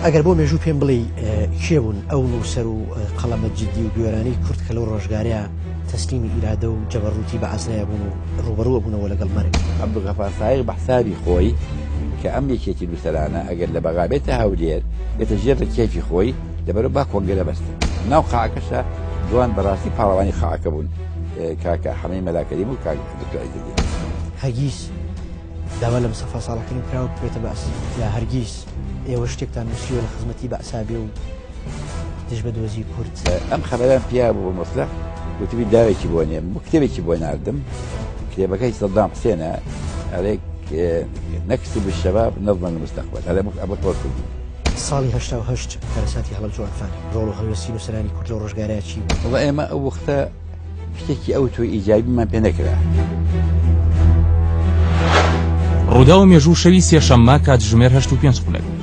ئەگەر بۆ مێژوو پێم بڵێ کێبوون ئەو نووسەر و قەڵەمە جددی و گوێرانی کورد کە لەو ڕۆژگارەیە تەسلیمی ئیرادە و جەبەڕووتی بە عەزلەیە بوون و ڕوبەڕووە بوونەوە لەگەڵ مەرگ. عەبدولغەفار سایغ بە حسابی خۆی کە ئەم یەکێتی نووسەرانە ئەگەر لە بەغابێتە هەولێر بێتە ژێرە کێفی خۆی لەبەرەوە با کۆنگرە بەستە ناو قاعەکەشە جوان بەڕاستی پاڵەوانی قاعەکە بوون کاکە حەمەی مەلاکەریم و کاکە دکتۆر عەیزەدین. هەرگیز داوا لە مستەفا ساڵحەکەی کراوە بێتە بەس یا هەرگیز ئێوە شتێکتان نووسیوە لە خزمەتی بە عەسابێ و دژ بە دۆزی کورد. ئەم خەبەران پیا بوو بە مۆسلەح گوتبی داوێکی بۆ نێم کتێبێکی بۆ ناردم کتێبەکەی سەدام حسێنە ئەڵێ نەکسی بالشەباب نەظمە المستەقبەل هەذا ئەبە تۆر کردی. ساڵی 1970 کارەساتی هەڵە جوانفانی ڕۆڵ و هەڵوێستی نووسەرانی کورد لەو ڕۆژگارەیە چی بوو؟ وڵا ئێمە ئەو وەختە شتێکی ئەو تۆی ئیجابیمان پێ نەکرا. ڕوودا و مێژوو شەوی سێشەممە کاتژمێر 8:05